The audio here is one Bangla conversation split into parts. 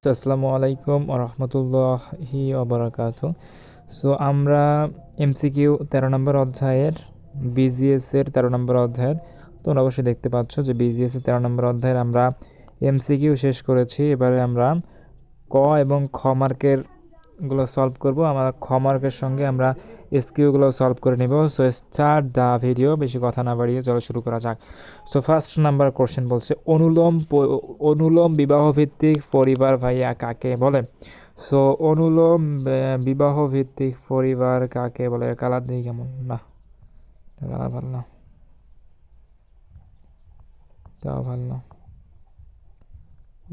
আসসালামু আলাইকুম রহমতুল্লাহি ওবরাকাতু। সো আমরা এমসিকিউ 13 নম্বর অধ্যায়ের বিজিএস এর 13 নম্বর অধ্যায়ের তোমরা অবশ্যই দেখতে পাচ্ছ যে বিজিএস এর 13 নম্বর অধ্যায়ের আমরা এমসিকিউ শেষ করেছি। এবারে আমরা ক এবং খ মার্কের গুলো সলভ করব। আমরা খ মার্কের সঙ্গে আমরা এসকিউগুলো সলভ করে নেব। So start the video. বেশি কথা না বাড়িয়ে চলো শুরু করা যাক। সো ফার্স্ট নাম্বার কোশ্চেন বলছে অনুলোম বিবাহ ভিত্তিক পরিবার ভাইয়া কাকে বলে। সো অনুলোম বিবাহ ভিত্তিক পরিবার কাকে বলে। কালার দিই কেমন না, কালার ভালো না, এটাও ভালো না,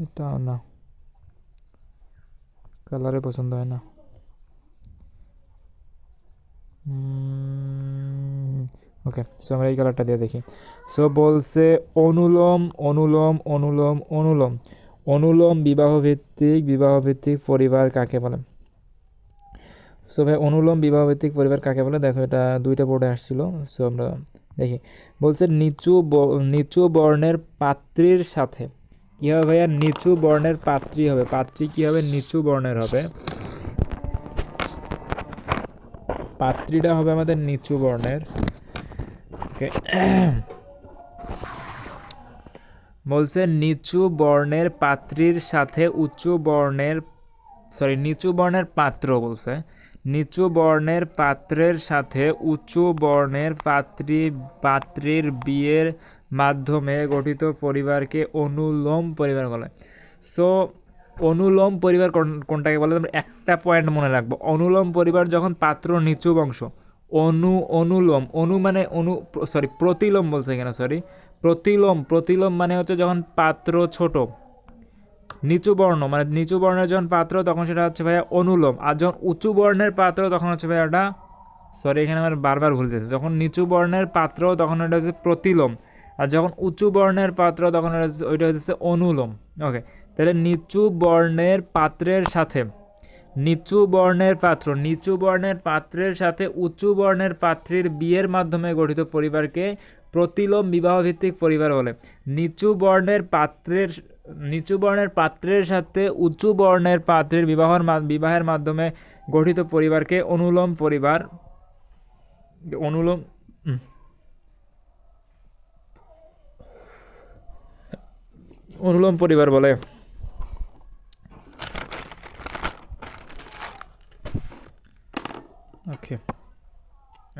এটাও না, কালারে পছন্দ হয় না। ওকে, সো আমরা এই কালারটা দিয়ে দেখি। সো বলছে অনুলোম অনুলোম অনুলোম অনুলোম অনুলোম বিবাহ ভিত্তিক পরিবার কাকে বলে। সো ভাই অনুলোম বিবাহ ভিত্তিক পরিবার কাকে বলে, দেখো এটা দুইটা বোর্ডে আসছিল। সো আমরা দেখি। বলছে নিচু বর্ণের পাত্রীর সাথে কি হবে ভাইয়া, নিচু বর্ণের পাত্রী হবে। পাত্রী কি হবে, নিচু বর্ণের হবে। পাত্রীটা হবে আমাদের নিচু বর্ণের। ওকে, বলছে নিচু বর্ণের পাত্রীর সাথে নিচু বর্ণের পাত্র বলছে নিচু বর্ণের পাত্রের সাথে উঁচু বর্ণের পাত্রীর বিয়ের মাধ্যমে গঠিত পরিবারকে অনুলোম পরিবার বলে। সো অনুলোম পরিবার কোনটাকে বলে, আমরা একটা পয়েন্ট মনে রাখবো। অনুলোম পরিবার যখন পাত্র নিচু বংশ। অনুলোম মানে প্রতিলোম বলছে এখানে, প্রতিলোম মানে হচ্ছে যখন পাত্র ছোট। নিচু বর্ণ মানে নিচু বর্ণের যখন পাত্র তখন সেটা হচ্ছে ভাইয়া অনুলোম। আর যখন উঁচু বর্ণের পাত্র তখন হচ্ছে ভাইয়া এটা এখানে আমার বারবার ভুল দিয়েছে। যখন নিচু বর্ণের পাত্র তখন এটা হচ্ছে প্রতিলোম, আর যখন উঁচু বর্ণের পাত্র তখন ওইটা হচ্ছে অনুলোম। ওকে, তাহলে নিচু বর্ণের পাত্রের সাথে নিচু বর্ণের পাত্রের সাথে উঁচু বর্ণের পাত্রীর বিয়ের মাধ্যমে গঠিত পরিবারকে প্রতিলোম বিবাহ ভিত্তিক পরিবার বলে। নিচু বর্ণের পাত্রের সাথে উঁচু বর্ণের পাত্রীর বিবাহের মাধ্যমে গঠিত পরিবারকে অনুলোম পরিবার বলে। ওকে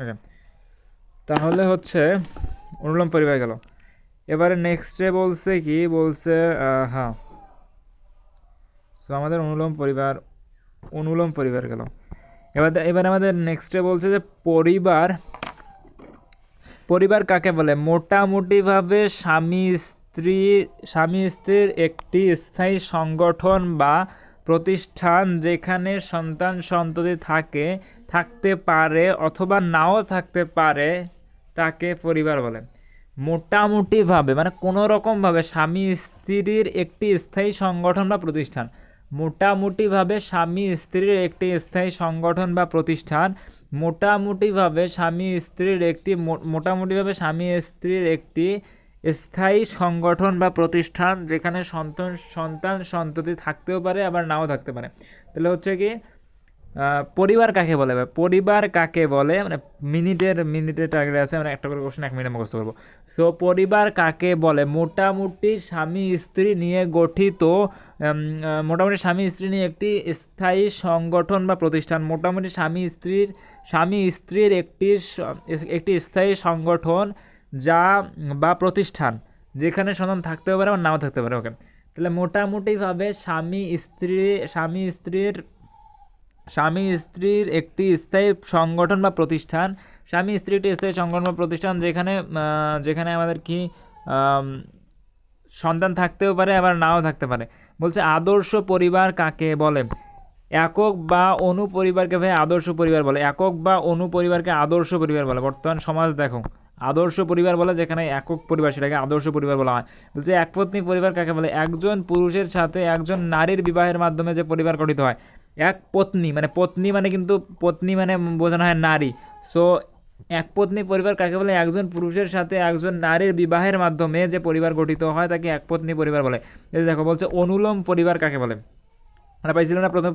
ওকে, তাহলে হচ্ছে অনুলোম পরিবার গেল। এবারে নেক্সটে বলছে কি বলছে, হ্যাঁ, সো আমাদের অনুলোম পরিবার গেল। এবার আমাদের নেক্সটে বলছে যে পরিবার কাকে বলে। মোটামুটিভাবে স্বামী স্ত্রীর একটি স্থায়ী সংগঠন বা প্রতিষ্ঠান যেখানে সন্তান সন্ততি থাকতে পারে অথবা নাও থাকতে পারে তাকে পরিবার বলে। মোটামুটিভাবে মানে কোনো রকমভাবে স্বামী স্ত্রীর একটি স্থায়ী সংগঠন বা প্রতিষ্ঠান। মোটামুটিভাবে স্বামী স্ত্রীর একটি স্থায়ী সংগঠন বা প্রতিষ্ঠান মোটামুটিভাবে স্বামী স্ত্রীর একটি স্থায়ী সংগঠন বা প্রতিষ্ঠান যেখানে সন্তান সন্ততি থাকতেও পারে আবার নাও থাকতে পারে। তাহলে হচ্ছে কি পরিবার কাকে বলে, পরিবার কাকে বলে মানে মিনিটের টার্গেট আছে, আমরা একটা করে কোশ্চেন 1 মিনিটে মুখস্থ করবো। সো পরিবার কাকে বলে, মোটামুটি স্বামী স্ত্রী নিয়ে একটি স্থায়ী সংগঠন বা প্রতিষ্ঠান। মোটামুটি স্বামী স্ত্রীর একটি স্থায়ী সংগঠন বা প্রতিষ্ঠান যেখানে সন্তান থাকতেও পারে বা নাও থাকতে পারে। ওকে, তাহলে মোটামুটিভাবে স্বামী স্ত্রীর একটি স্থায়ী সংগঠন বা প্রতিষ্ঠান যেখানে আমাদের কি সন্তান থাকতেও পারে আবার নাও থাকতে পারে। বলছে আদর্শ পরিবার কাকে বলে। একক বা অনু পরিবারকে ভাই আদর্শ পরিবার বলে। একক বা অনু পরিবারকে আদর্শ পরিবার বলে। বর্তমান সমাজ দেখো আদর্শ পরিবার বলে, যেখানে একক পরিবার সেটাকে আদর্শ পরিবার বলা হয়। বলছে একপত্নী পরিবার কাকে বলে। একজন পুরুষের সাথে একজন নারীর বিবাহের মাধ্যমে যে পরিবার গঠিত হয়। এক পত্নী মানে কিন্তু পত্নী মানে বোঝানো হয় নারী। সো একপত্নী পরিবার কাকে বলে, একজন পুরুষের সাথে একজন নারীর বিবাহের মাধ্যমে যে পরিবার গঠিত হয় তাকে একপত্নী পরিবার বলে। এই দেখো বলছে অনুলোম পরিবার কাকে বলে। আমরা পাইছিলাম না প্রথম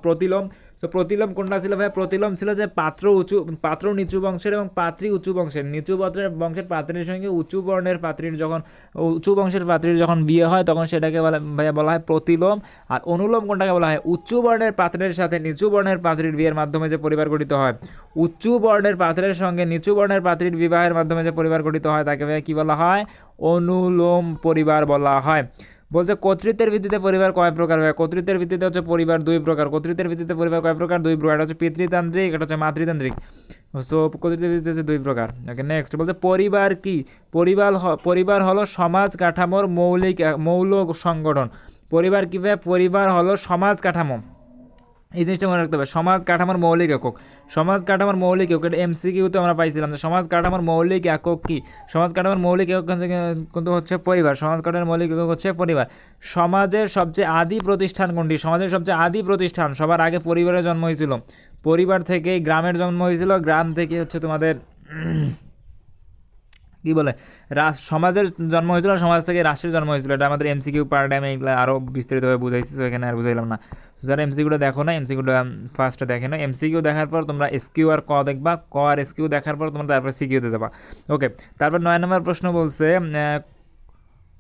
প্রতিলোম। সো প্রতিলোম কোনটা ছিল ভাই? প্রতিলোম ছিল যে পাত্র নিচু বংশের এবং পাত্রী উঁচু বংশের, নিচু বংশের পাত্রীর সঙ্গে উঁচু বর্ণের পাত্রীর যখন উঁচু বংশের পাত্রীর যখন বিয়ে হয় তখন সেটাকে ভাইয়া বলা হয় প্রতিলোম। আর অনুলোম কোনটাকে বলা হয়? উঁচু বর্ণের পাত্রের সাথে নিচু বর্ণের পাত্রীর বিয়ের মাধ্যমে যে পরিবার গঠিত হয়, উঁচু বর্ণের পাত্রের সঙ্গে নিচু বর্ণের পাত্রীর বিবাহের মাধ্যমে যে পরিবার গঠিত হয় তাকে ভাইয়া কী বলা হয়? অনুলোম পরিবার বলা হয়। বলছে কর্তৃত্বের ভিত্তিতে পরিবার কয় প্রকার হয়? কর্তৃত্বের ভিত্তিতে হচ্ছে পরিবার দুই প্রকার। কর্তৃত্বের ভিত্তিতে পরিবার কয় প্রকার? দুই প্রকার। এটা হচ্ছে পিতৃতান্ত্রিক, এটা হচ্ছে মাতৃতান্ত্রিক। সো কর্তৃত্বের ভিত্তিতে হচ্ছে দুই প্রকার। ওকে, নেক্সট বলছে পরিবার কি? পরিবার হলো সমাজ কাঠামোর মৌল সংগঠন। পরিবার কী ভাবে? পরিবার হলো সমাজ কাঠামো, এই জিনিসটা মনে রাখতে হবে। সমাজ কাঠামোর মৌলিক একক, সমাজ কাঠামোর মৌলিক একক, এটা এমসিকিউতে আমরা পাইছিলাম যে সমাজ কাঠামোর মৌলিক একক কি? সমাজ কাঠামোর মৌলিক একক কিন্তু হচ্ছে পরিবার। সমাজ কাঠামোর মৌলিক একক হচ্ছে পরিবার। সমাজের সবচেয়ে আদি প্রতিষ্ঠান কোনটি? সমাজের সবচেয়ে আদি প্রতিষ্ঠান সবার আগে পরিবারের জন্ম হয়েছিল। পরিবার থেকেই গ্রামের জন্ম হয়েছিল, গ্রাম থেকে হচ্ছে তোমাদের কী বলে সমাজের জন্ম হয়েছিল, সমাজ থেকে রাষ্ট্রের জন্ম হয়েছিল। এটা আমাদের এমসিকিউ প্যারাডাইমে এগুলো আরও বিস্তারিতভাবে বুঝাইছি, তো এখানে আর বুঝাইলাম না। যারা এমসিকিউটা দেখো না, এমসিকিউটা ফার্স্টে দেখে না। এমসিকিউ দেখার পর তোমরা এসকিউ আর ক দেখবা, ক আর এসকিউ দেখার পর তোমরা তারপরে সিকিউতে যাবা। ওকে, তারপর 9 নম্বর প্রশ্ন বলছে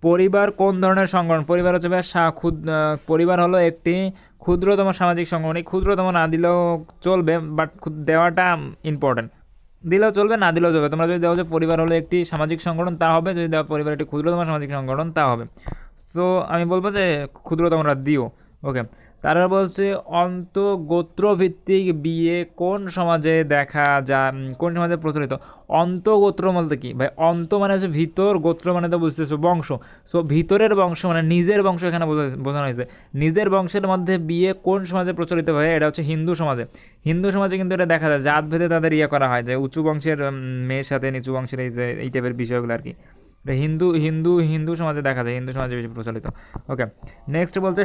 পরিবার কোন ধরনের সংগঠন? পরিবার হচ্ছে পরিবার হলো একটি ক্ষুদ্রতম সামাজিক সংগঠন। এই ক্ষুদ্রতম না দিলেও চলবে, বাট দেওয়াটা ইম্পর্টেন্ট। দিলেও চলবে, না দিলেও চলবে। তোমরা যদি দেওয়া যে পরিবার হলো একটি সামাজিক সংগঠন তা হবে, যদি দেওয়া পরিবার একটি ক্ষুদ্রতম সামাজিক সংগঠন তা হবে। সো আমি বলবো যে ক্ষুদ্রতমরা দিও। ওকে, তারা বলছে অন্তঃগোত্রভিত্তিক বিয়ে কোন সমাজে দেখা যায়, কোন সমাজে প্রচলিত? অন্তঃগোত্র বলতে কি ভাই? অন্ত মানে হচ্ছে ভিতর, গোত্র মানে তো বুঝতেছো বংশ। সো ভিতরের বংশ মানে নিজের বংশ এখানে বোঝানো হয়েছে। নিজের বংশের মধ্যে বিয়ে কোন সমাজে প্রচলিত হয়? এটা হচ্ছে হিন্দু সমাজে। হিন্দু সমাজে কিন্তু এটা দেখা যায়, জাত ভেদে তাদের করা হয় যে উঁচু বংশের মেয়ের সাথে নিচু বংশের এই টাইপের বিষয়গুলো আর কি। হিন্দু হিন্দু হিন্দু সমাজে দেখা যায়, হিন্দু সমাজে বেশি প্রচলিত। ওকে, নেক্সট বলছে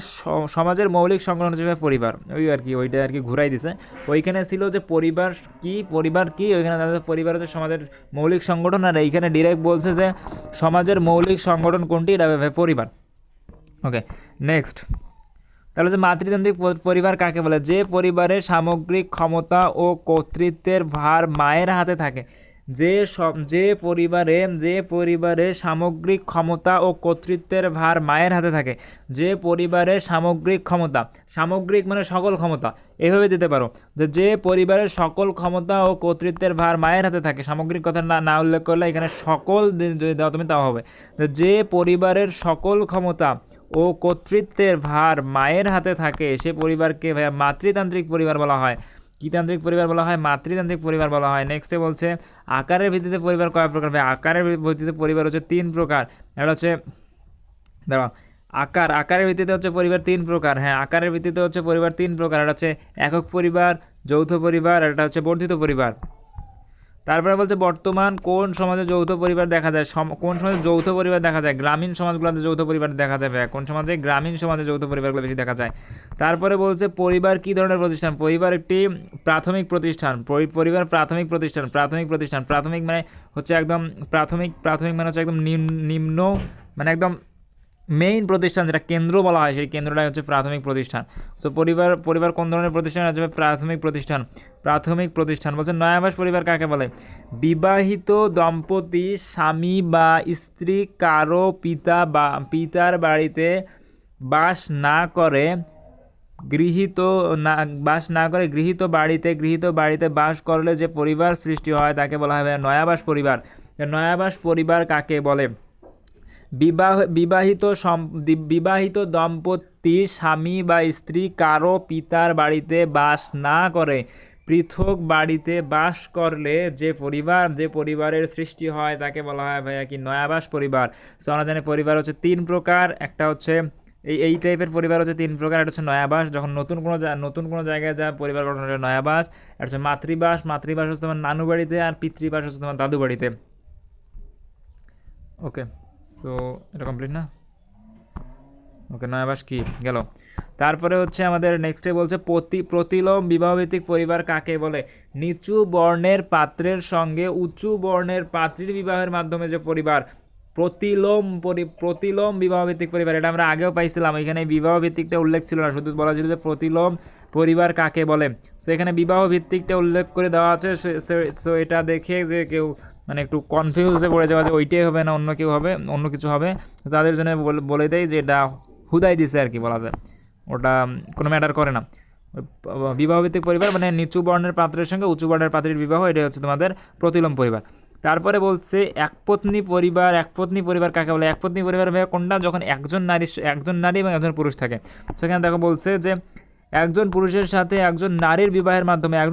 সমাজের মৌলিক সংগঠন হিসেবে পরিবার, ওই আর কি ওইটা আর কি ঘুরাই দিছে। ওইখানে ছিল যে পরিবার কি ওইখানে তাদের পরিবার হচ্ছে সমাজের মৌলিক সংগঠন, আর এইখানে ডিরেক্ট বলছে যে সমাজের মৌলিক সংগঠন কোনটি? এটা পরিবার। ওকে, নেক্সট তাহলে যে মাতৃতান্ত্রিক পরিবার কাকে বলে? যে পরিবারের সামগ্রিক ক্ষমতা ও কর্তৃত্বের ভার মায়ের হাতে থাকে। যে পরিবারে সামগ্রিক ক্ষমতা ও কর্তৃত্বের ভার মায়ের হাতে থাকে। যে পরিবারের সামগ্রিক ক্ষমতা, সামগ্রিক মানে সকল ক্ষমতা, এভাবে দিতে পারো যে পরিবারের সকল ক্ষমতা ও কর্তৃত্বের ভার মায়ের হাতে থাকে। সামগ্রিক কথা না উল্লেখ করলে এখানে সকল যদি দাও তুমি তাও হবে। যে পরিবারের সকল ক্ষমতা ও কর্তৃত্বের ভার মায়ের হাতে থাকে সে পরিবারকে মাতৃতান্ত্রিক পরিবার বলা হয়। কী তান্ত্রিক পরিবার বলা হয়? মাতৃতান্ত্রিক পরিবার বলা হয়। নেক্সটে বলছে আকারের ভিত্তিতে পরিবার কয় প্রকার? আকারের ভিত্তিতে পরিবার হচ্ছে 3 প্রকার। এটা হচ্ছে দেখো আকারের ভিত্তিতে হচ্ছে পরিবার 3 প্রকার। হ্যাঁ, আকারের ভিত্তিতে হচ্ছে পরিবার 3 প্রকার। এটা হচ্ছে একক পরিবার, যৌথ পরিবার, এটা হচ্ছে বর্ধিত পরিবার। তারপরে বলছে বর্তমান কোন সমাজে যৌথ পরিবার দেখা যায়? কোন সমাজে যৌথ পরিবার দেখা যায়? গ্রামীণ সমাজগুলোতে যৌথ পরিবার দেখা যাবে। কোন সমাজে? গ্রামীণ সমাজে যৌথ পরিবারগুলো বেশি দেখা যায়। তারপরে বলছে পরিবার কী ধরনের প্রতিষ্ঠান? পরিবার একটি প্রাথমিক প্রতিষ্ঠান। পরিবার প্রাথমিক প্রতিষ্ঠান। প্রাথমিক মানে হচ্ছে একদম প্রাথমিক মানে হচ্ছে একদম নিম্ন মানে একদম মেইন প্রতিষ্ঠান, যেটা কেন্দ্র বলা হয়, সেই কেন্দ্রটাই হচ্ছে প্রাথমিক প্রতিষ্ঠান। সো পরিবার কোন ধরনের প্রতিষ্ঠান? আছে প্রাথমিক প্রতিষ্ঠান। বলছে নয়াবাস পরিবার কাকে বলে? বিবাহিত দম্পতি স্বামী বা স্ত্রী কারো পিতার বাড়িতে বাস না করে গৃহীত বাড়িতে বাস করলে যে পরিবার সৃষ্টি হয় তাকে বলা হবে নয়াবাস পরিবার। নয়াবাস পরিবার কাকে বলে? বিবাহিত দম্পতি স্বামী বা স্ত্রী কারো পিতার বাড়িতে বাস না করে পৃথক বাড়িতে বাস করলে যে পরিবারের সৃষ্টি হয় তাকে বলা হয় ভাইয়া কি? নয়াবাস পরিবার। সো আমরা জানি পরিবার হচ্ছে 3 প্রকার। একটা হচ্ছে এই টাইপের পরিবার হচ্ছে 3 প্রকার। এটা হচ্ছে নয়াবাস, যখন নতুন কোনো জায়গায় যা পরিবার গঠন হয় নয়াবাস। এটা হচ্ছে মাতৃবাস হচ্ছে তোমার নানু বাড়িতে, আর পিতৃবাস হচ্ছে তোমার দাদু বাড়িতে। ওকে, সো এটা কমপ্লিট না? ওকে, নয়াবাস কি গেল। তারপরে হচ্ছে আমাদের নেক্সটে বলছে প্রতিলোম বিবাহভিত্তিক পরিবার কাকে বলে? নিচু বর্ণের পাত্রের সঙ্গে উঁচু বর্ণের পাত্রীর বিবাহের মাধ্যমে যে পরিবার, প্রতিলোম বিবাহ ভিত্তিক পরিবার, এটা আমরা আগেও পাইছিলাম। এখানে বিবাহ ভিত্তিকটা উল্লেখ ছিল না, শুধু বলা ছিল যে প্রতিলোম পরিবার কাকে বলে। তো এখানে বিবাহ ভিত্তিকটা উল্লেখ করে দেওয়া আছে। সো এটা দেখে যে কেউ মানে একটু কনফিউজে পড়ে যাওয়া যে ওইটাই হবে না অন্য কেউ হবে, অন্য কিছু হবে, তাদের জন্য বলে দেয় যে এটা হুদাই দিছে আর কি বলা যায়, ওটা কোনো ম্যাটার করে না। বিবাহভিত্তিক পরিবার মানে নিচু বর্ণের পাত্রের সঙ্গে উঁচু বর্ণের পাত্রীর বিবাহ, এটাই হচ্ছে তোমাদের প্রতিলোম পরিবার। তারপরে বলছে একপত্নী পরিবার। একপত্নী পরিবার কাকে বলে? একপত্নী পরিবার ভাবে কোনটা? যখন একজন নারী এবং একজন পুরুষ থাকে। সেখানে দেখো বলছে যে একজন পুরুষের সাথে একজন নারীর বিবাহের মাধ্যমে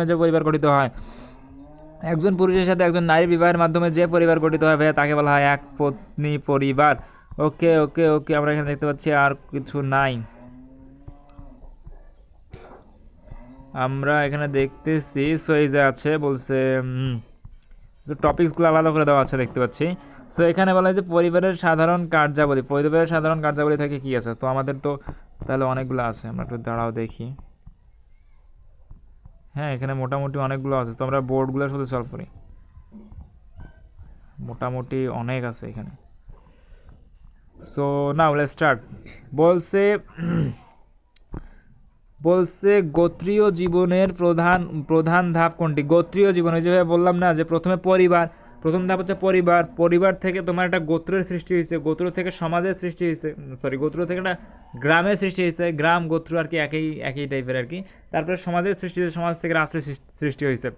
যে পরিবার গঠিত হয়, একজন পুরুষের সাথে একজন নারীর বিবাহের মাধ্যমে যে পরিবার গঠিত হয় ভাইয়া তাকে বলা হয় একপত্নী পরিবার। ওকে ওকে ওকে, আমরা এখানে দেখতে পাচ্ছি আর কিছু নাই, আমরা এখানে দেখতেছি। সো এই যে আছে বলছে টপিকসগুলো আলাদা করে দেওয়া আছে দেখতে পাচ্ছি। সো এখানে বলা হয় যে পরিবারের সাধারণ কার্যাবলী থেকে কি আছে। তো আমাদের তো তাহলে অনেকগুলো আছে, আমরা একটু দাঁড়াও দেখি। হ্যাঁ এখানে মোটামুটি অনেকগুলো আছে, তো আমরা বোর্ডগুলো শুধু সলভ করি, মোটামুটি অনেক আছে এখানে। So now let's start. বলছে গোত্রীয় জীবনের প্রধান ধাপ কোনটি? গোত্রীয় জীবন, ওই যেভাবে বললাম না যে প্রথম ধাপ হচ্ছে পরিবার থেকে তোমার একটা গোত্রের সৃষ্টি হয়েছে, গোত্র থেকে সমাজের সৃষ্টি হয়েছে, গোত্র থেকে একটা গ্রামের সৃষ্টি হয়েছে, গ্রাম গোত্র আর কি একই টাইপের আর কি। তারপরে সমাজের সৃষ্টি হয়েছে, সমাজ থেকে রাষ্ট্রের সৃষ্টি হয়েছে।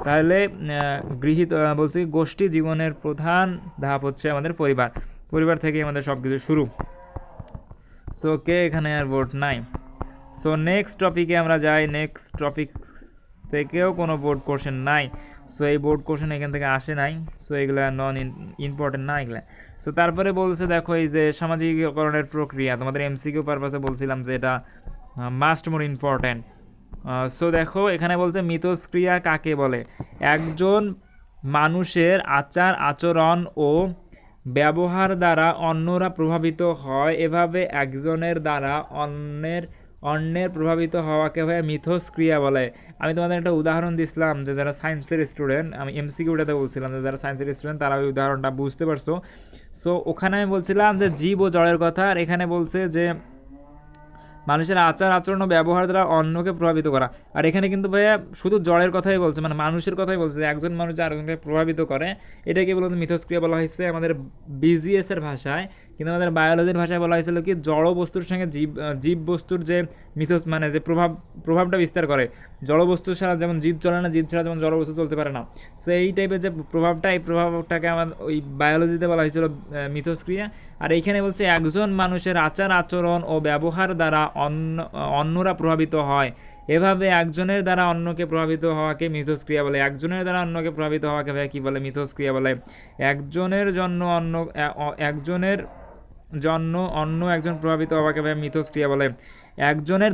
তাহলে বলছি গোষ্ঠী জীবনের প্রধান ধাপ হচ্ছে আমাদের পরিবার থেকে আমাদের সব কিছু শুরু। সো কে এখানে আর ভোট নাই। সো নেক্সট টপিকে আমরা যাই। নেক্সট টপিক থেকেও কোনো বোর্ড কোশ্চেন নাই। সো এই বোর্ড কোশ্চেন এখান থেকে আসে নাই। সো এগুলো নন ইম্পর্টেন্ট না এগুলো। সো তারপরে বলছে দেখো এই যে সামাজিকীকরণের প্রক্রিয়া, তোমাদের এমসিকিউ পারপাসে বলছিলাম যে এটা মাস্ট মোর ইম্পর্টেন্ট। সো দেখো এখানে বলছে মিথস্ক্রিয়া কাকে বলে? একজন মানুষের আচার আচরণ ও ব্যবহার দ্বারা অন্যরা প্রভাবিত হয়, এভাবে একজনের দ্বারা অন্যের প্রভাবিত হওয়াকে হয় মিথস্ক্রিয়া বলে। আমি তোমাদের একটা উদাহরণ দিছিলাম যে যারা সায়েন্সের স্টুডেন্ট, আমি এমসিকিউটাতে বলছিলাম যে যারা সায়েন্সের স্টুডেন্ট তারা ওই উদাহরণটা বুঝতে পারছো। সো ওখানে আমি বলছিলাম যে জীব ও জড়ের কথা, আর এখানে বলছে যে মানুষের আচার আচরণ ও ব্যবহার দ্বারা অন্যকে প্রভাবিত করা। আর এখানে কিন্তু ভাইয়া শুধু জড়ের কথাই বলছে, মানে মানুষের কথাই বলছে, একজন মানুষ যে আরেকজনকে প্রভাবিত করে, এটাকে বলতে মিথস্ক্রিয়া বলা হয়েছে আমাদের বিজিএস এর ভাষায়। কিন্তু আমাদের বায়োলজির ভাষায় বলা হয়েছিল কি জড় বস্তুর সঙ্গে জীব বস্তুর যে মানে যে প্রভাবটা বিস্তার করে। জড় বস্তু ছাড়া যেমন জীব চলে না, জীব ছাড়া যেমন জড় বস্তু চলতে পারে না। সো এই টাইপের যে এই প্রভাবটাকে আমার ওই বায়োলজিতে বলা হয়েছিল মিথস্ক্রিয়া। আর এইখানে বলছে একজন মানুষের আচার আচরণ ও ব্যবহার দ্বারা অন্যরা প্রভাবিত হয়, এভাবে একজনের দ্বারা অন্যকে প্রভাবিত হওয়াকে মিথস্ক্রিয়া বলে। একজনের দ্বারা অন্যকে প্রভাবিত হওয়াকে কি বলে? মিথস্ক্রিয়া বলে। একজনের জন্য অন্য একজন প্রভাবিত হওয়াকে মিথস্ক্রিয়া বলে। একজনের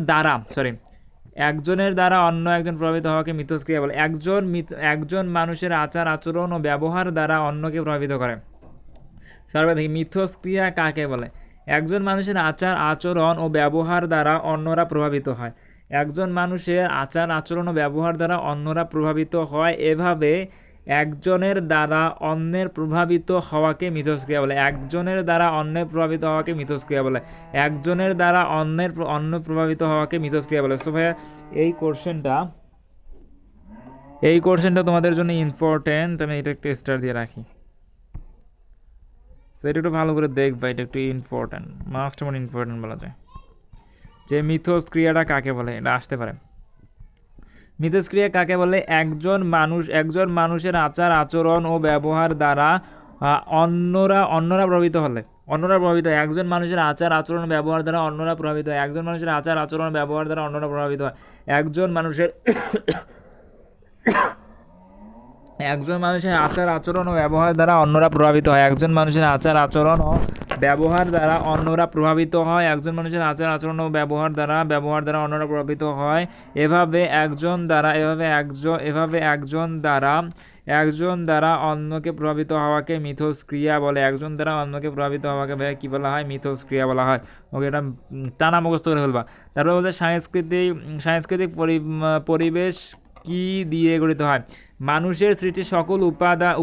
দ্বারা অন্য একজন প্রভাবিত হওয়াকে মিথস্ক্রিয়া বলে। একজন মানুষের আচার আচরণ ও ব্যবহার দ্বারা অন্যকে প্রভাবিত করে। সর্বে দেখি মিথস্ক্রিয়া কাকে বলে? একজন মানুষের আচার আচরণ ও ব্যবহার দ্বারা অন্যরা প্রভাবিত হয়। একজন মানুষের আচার আচরণ ও ব্যবহার দ্বারা অন্যরা প্রভাবিত হয়, এভাবে একজনের দ্বারা অন্যের প্রভাবিত হওয়াকে মিথস্ক্রিয়া বলে। একজনের দ্বারা অন্যের প্রভাবিত হওয়াকে মিথস্ক্রিয়া বলে। একজনের দ্বারা অন্য প্রভাবিত হওয়াকে মিথস্ক্রিয়া বলে। সো ভাইয়া এই কোশ্চেনটা তোমাদের জন্য ইম্পর্টেন্ট, আমি এটা একটু স্টার দিয়ে রাখি। তো এটা একটু ভালো করে দেখবা, এটা একটু ইম্পর্টেন্ট, মাস্ট মোর ইম্পর্টেন্ট বলা যায়। যে মিথস্ক্রিয়াটা কাকে বলে, এটা আসতে পারে। মিথস্ক্রিয়া কাকে বলে? একজন মানুষের আচার আচরণ ও ব্যবহার দ্বারা অন্যরা প্রভাবিত হলে একজন মানুষের আচার আচরণ ব্যবহার দ্বারা অন্যরা প্রভাবিত হয়। একজন মানুষের আচার আচরণ ব্যবহার দ্বারা অন্যরা প্রভাবিত হয়। একজন মানুষের আচার আচরণ ও ব্যবহার দ্বারা অন্যরা প্রভাবিত হয়। একজন মানুষের আচার আচরণ ও ব্যবহার দ্বারা অন্যরা প্রভাবিত হয়। একজন মানুষের আচার আচরণ ও ব্যবহার দ্বারা অন্যরা প্রভাবিত হয়। এভাবে একজন দ্বারা অন্যকে প্রভাবিত হওয়াকে মিথস্ক্রিয়া বলে। একজন দ্বারা অন্যকে প্রভাবিত হওয়াকে কি বলা হয়? মিথস্ক্রিয়া বলা হয়। ওকে, এটা টানা মুখস্থ করে ফেলবা। তারপরে বলছে সাংস্কৃতিক পরিবেশ কি দিয়ে গঠিত হয়? মানুষের সৃষ্টি সকল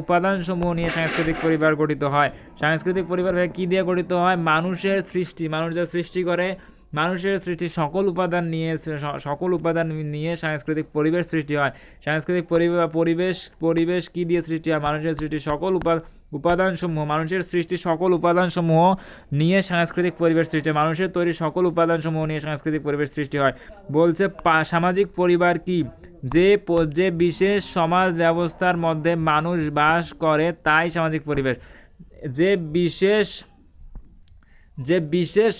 উপাদানসমূহ নিয়ে সাংস্কৃতিক পরিবার গঠিত হয়। সাংস্কৃতিক পরিবার কি দিয়ে গঠিত হয়? মানুষের সৃষ্টি, মানুষ যা সৃষ্টি করে, মানুষের সৃষ্টি সকল উপাদান নিয়ে সাংস্কৃতিক পরিবেশ সৃষ্টি হয়। সাংস্কৃতিক পরিবেশ কি দিয়ে সৃষ্টি হয়? মানুষের সৃষ্টি সকল উপাদানসমূহ, মানুষের সৃষ্টি সকল উপাদানসমূহ নিয়ে সাংস্কৃতিক পরিবেশ সৃষ্টি হয়। মানুষের তৈরি সকল উপাদানসমূহ নিয়ে সাংস্কৃতিক পরিবেশ সৃষ্টি হয়। বলছে সামাজিক পরিবার কি? যে বিশেষ সমাজ ব্যবস্থার মধ্যে মানুষ বাস করে তাই সামাজিক পরিবেশ। যে বিশেষ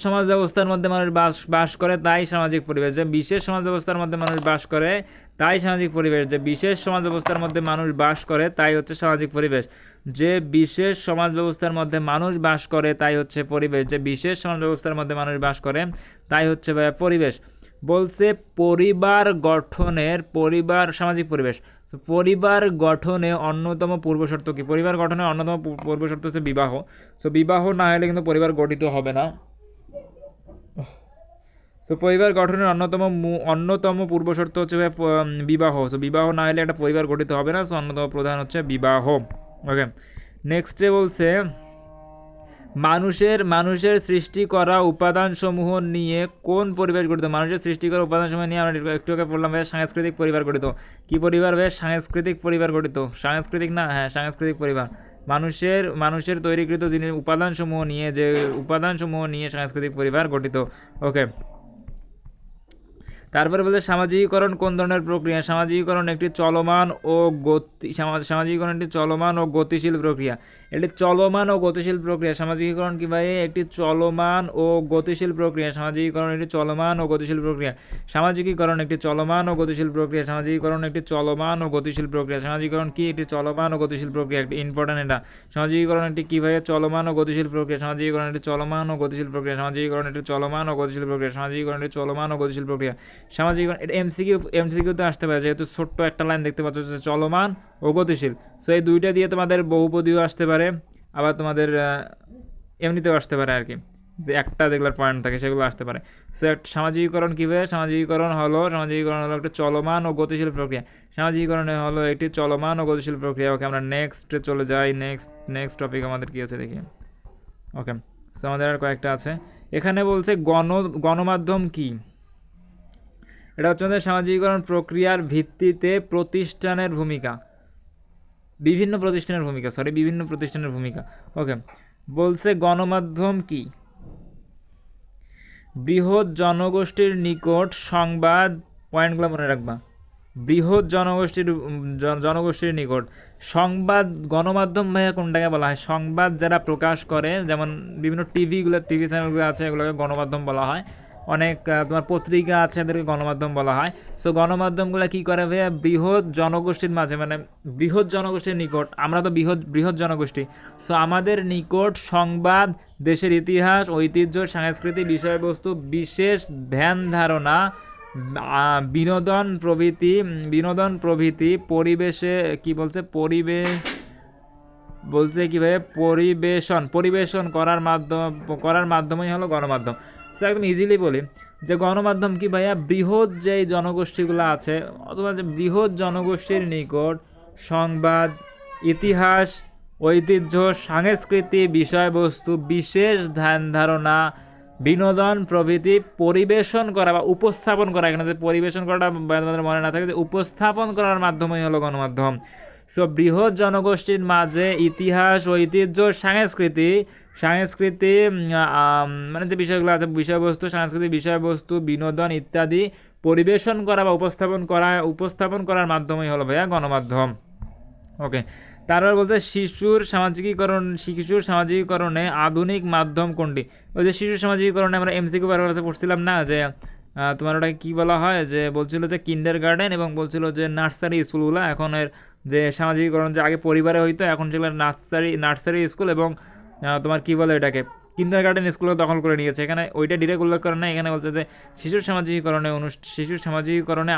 সমাজ ব্যবস্থার মধ্যে মানুষ বাস করে তাই সামাজিক পরিবেশ। যে বিশেষ সমাজ ব্যবস্থার মধ্যে মানুষ বাস করে তাই সামাজিক পরিবেশ। যে বিশেষ সমাজ ব্যবস্থার মধ্যে মানুষ বাস করে তাই হচ্ছে সামাজিক পরিবেশ। যে বিশেষ সমাজ ব্যবস্থার মধ্যে মানুষ বাস করে তাই হচ্ছে পরিবেশ। যে বিশেষ সমাজ ব্যবস্থার মধ্যে মানুষ বাস করে তাই হচ্ছে পরিবেশ। বলছে সামাজিক পরিবেশ। পরিবার গঠনে অন্যতম পূর্বশর্ত কি? পরিবার গঠনের অন্যতম পূর্বশর্ত হচ্ছে বিবাহ। সো বিবাহ না হলে কিন্তু পরিবার গঠিত হবে না। তো পরিবার গঠনের অন্যতম পূর্বশর্ত হচ্ছে বিবাহ। সো বিবাহ না হলে একটা পরিবার গঠিত হবে না। সো অন্যতম প্রধান হচ্ছে বিবাহ। ওকে, নেক্সটে বলছে মানুষের সৃষ্টি করা উপাদানসমূহ নিয়ে কোন পরিবেশ গঠিত? মানুষের সৃষ্টি করা উপাদানসমূহ নিয়ে আমরা একটু আগে বললাম সাংস্কৃতিক পরিবার গঠিত। কি পরিবার সাংস্কৃতিক পরিবার গঠিত। সাংস্কৃতিক না, হ্যাঁ সাংস্কৃতিক পরিবার। মানুষের তৈরিকৃত উপাদানসমূহ নিয়ে সাংস্কৃতিক পরিবার গঠিত। ওকে, তারপরে বলছে সামাজিকীকরণ কোন ধরনের প্রক্রিয়া? সামাজিকীকরণ একটি চলমান ও গতিশীল প্রক্রিয়া। এটি চলমান ও গতিশীল প্রক্রিয়া। সামাজিকীকরণ কি ভাই? একটি চলমান ও গতিশীল প্রক্রিয়া। সামাজিকীকরণ একটি চলমান ও গতিশীল প্রক্রিয়া। সামাজিকীকরণ একটি চলমান ও গতিশীল প্রক্রিয়া। সামাজিকীকরণ একটি চলমান ও গতিশীল প্রক্রিয়া। সামাজিকীকরণ কি? একটি চলমান ও গতিশীল প্রক্রিয়া। একটি ইম্পর্টেন্ট এটা। সামাজিকীকরণ একটি কি ভাই? চলমান ও গতিশীল প্রক্রিয়া। সামাজিকীকরণ একটি চলমান ও গতিশীল প্রক্রিয়া। সামাজিকীকরণ একটি চলমান ও গতিশীল প্রক্রিয়া। সামাজিকীকরণ একটি চলমান ও গতিশীল প্রক্রিয়া। সামাজিকীকরণ এটা এমসিকিউতে আসতে পারে, যেহেতু ছোট্ট একটা লাইন দেখতে পাচ্ছ চলমান ও গতিশীল। সো এই দুইটা দিয়ে তোমাদের বহুপদীও আসতে পারে, আবার তোমাদের এমনিতেও আসতে পারে আর কি, যে একটা যেগুলোর পয়েন্ট থাকে সেগুলো আসতে পারে। সো সামাজিকীকরণ কীভাবে? সামাজিকীকরণ হলো একটা চলমান ও গতিশীল প্রক্রিয়া। সামাজিকীকরণ হলো একটি চলমান ও গতিশীল প্রক্রিয়া। ওকে, আমরা নেক্সটে চলে যাই। নেক্সট টপিক আমাদের কী আছে দেখি। ওকে, সো আমাদের আর কয়েকটা আছে। এখানে বলছে গণমাধ্যম কি? এটা হচ্ছে আমাদের সামাজিকীকরণ প্রক্রিয়ার ভিত্তিতে বিভিন্ন প্রতিষ্ঠানের ভূমিকা। ওকে, বলছে গণমাধ্যম কি? বৃহৎ জনগোষ্ঠীর নিকট সংবাদ, পয়েন্টগুলো মনে রাখবা, বৃহৎ জনগোষ্ঠীর নিকট সংবাদ। গণমাধ্যম ভাইয়া কোনটাকে বলা হয়? সংবাদ যারা প্রকাশ করে, যেমন বিভিন্ন টিভি চ্যানেলগুলো আছে, এগুলোকে গণমাধ্যম বলা হয়। অনেক তোমার পত্রিকা আছে, এদেরকে গণমাধ্যম বলা হয়। সো গণমাধ্যমগুলো কী করে ভাইয়া? বৃহৎ জনগোষ্ঠীর মাঝে, মানে বৃহৎ জনগোষ্ঠীর নিকট, আমরা তো বৃহৎ জনগোষ্ঠী। সো আমাদের নিকট সংবাদ, দেশের ইতিহাস, ঐতিহ্য, সাংস্কৃতিক বিষয়বস্তু, বিশেষ ধ্যান ধারণা, বিনোদন প্রভৃতি পরিবেশে কি বলছে? বলছে কীভাবে? পরিবেশন করার মাধ্যমেই হলো গণমাধ্যম। সো একদম ইজিলি বলি যে গণমাধ্যম কি ভাইয়া? বৃহৎ যে জনগোষ্ঠীগুলো আছে, অথবা যে বৃহৎ জনগোষ্ঠীর নিকট সংবাদ, ইতিহাস, ঐতিহ্য, সাংস্কৃতিক বিষয়বস্তু, বিশেষ ধ্যান ধারণা, বিনোদন প্রভৃতি পরিবেশন করা বা উপস্থাপন করা। এখানে যে পরিবেশন করাটা মনে না থাকে, যে উপস্থাপন করার মাধ্যমেই হলো গণমাধ্যম। সো বৃহৎ জনগোষ্ঠীর মাঝে ইতিহাস, ঐতিহ্য, সংস্কৃতি মানে যে বিষয়গুলো আছে, বিষয়বস্তু, সাংস্কৃতিক বিষয়বস্তু, বিনোদন ইত্যাদি পরিবেশন করা বা উপস্থাপন করার মাধ্যমেই হলো ভাইয়া গণমাধ্যম। ওকে, তারপর বলছে শিশুর সামাজিকীকরণে আধুনিক মাধ্যম কোনটি? ওই যে শিশু সামাজিকীকরণে আমরা এমসিকিউ বারবার পড়ছিলাম না, যে তোমার ওটাকে কী বলা হয়, যে বলছিল যে কিন্ডারগার্টেন, এবং বলছিল যে নার্সারি স্কুলগুলো। এখন এর যে সামাজিকীকরণ যে আগে পরিবারে হইতো, এখন সেগুলো নার্সারি স্কুল এবং তোমার কী বলে এটাকে কিন্ডারগার্টেন স্কুলে দখল করে নিয়েছে। এখানে ওইটা ডিরেক্ট উল্লেখ করে না, এখানে বলছে যে শিশুর সামাজিকীকরণে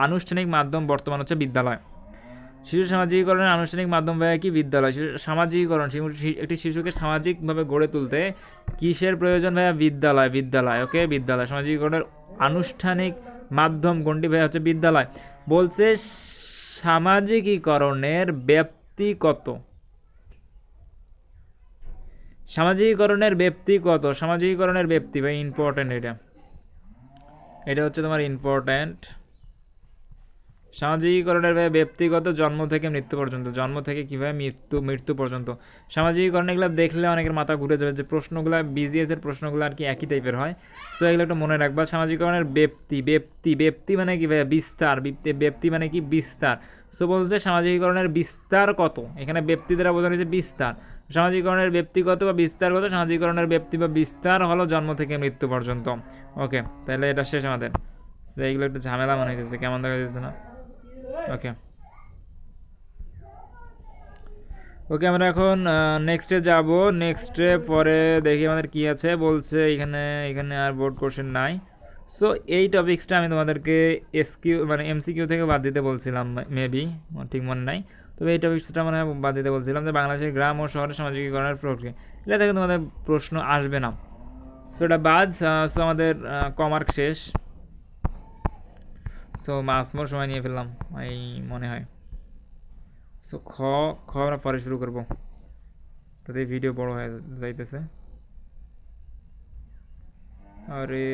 আনুষ্ঠানিক মাধ্যম বর্তমান হচ্ছে বিদ্যালয়। শিশু সামাজিকীকরণের আনুষ্ঠানিক মাধ্যম ভাইয়া কি? বিদ্যালয়। সামাজিকীকরণ একটি শিশুকে সামাজিকভাবে গড়ে তুলতে কিসের প্রয়োজন ভাইয়া? বিদ্যালয়। ওকে, বিদ্যালয়। সামাজিকীকরণের আনুষ্ঠানিক মাধ্যম কোনটি ভাই? হচ্ছে বিদ্যালয়। বলছে সামাজিকীকরণের ব্যাপ্তি কত? সামাজিকীকরণের ব্যাপ্তি কত? সামাজিকীকরণের ব্যাপ্তি ভাই ইম্পর্টেন্ট, এটা হচ্ছে তোমার ইম্পর্টেন্ট। সামাজিকীকরণের ব্যক্তিগত জন্ম থেকে মৃত্যু পর্যন্ত, জন্ম থেকে কীভাবে মৃত্যু পর্যন্ত। সামাজিকীকরণ এগুলো দেখলে অনেকের মাথা ঘুরে যাবে যে প্রশ্নগুলো বিজিএস এর প্রশ্নগুলো আর কি একই টাইপের হয়। সো এগুলো একটু মনে রাখবা। সামাজিকীকরণের ব্যক্তি মানে কি ভাইয়া? বিস্তার। ব্যক্তি মানে কি? বিস্তার। সো বলছে সামাজিকীকরণের বিস্তার কত, এখানে ব্যক্তি দ্বারা বোঝানো হয়েছে বিস্তার। সামাজিকীকরণের ব্যক্তিগত বা বিস্তারগত, সামাজিকীকরণের ব্যক্তি বা বিস্তার হলো জন্ম থেকে মৃত্যু পর্যন্ত। ওকে, তাহলে এটা শেষ আমাদের। তো এইগুলো একটু ঝামেলা মনে হইতেছে, কেমন দেখা যাচ্ছে না? ওকে ওকে, আমরা এখন নেক্সটে যাব। নেক্সটে পরে দেখি আমাদের কি আছে। বলছে এখানে এখানে আর বোর্ড কোশ্চেন নাই। সো এই টপিক্সটা আমি তোমাদেরকে এসকিউ মানে এমসিকিউ থেকে বাদ দিতে বলছিলাম, মেবি ঠিক মনে নাই। তবে এই টপিক্সটা মানে বাদ দিতে বলছিলাম যে বাংলাদেশের গ্রাম ও শহরের সামাজিকীকরণের প্রক্রিয়া, এটা থেকে তোমাদের প্রশ্ন আসবে না। সো এটা বাদ। সো আমাদের কমার্ক শেষ। সো মাসমোর সময় নিয়ে ফেললাম এই মনে হয়। সো আমরা পরে শুরু করবো, তাতে ভিডিও বড় হয়ে যাইতেছে। আরে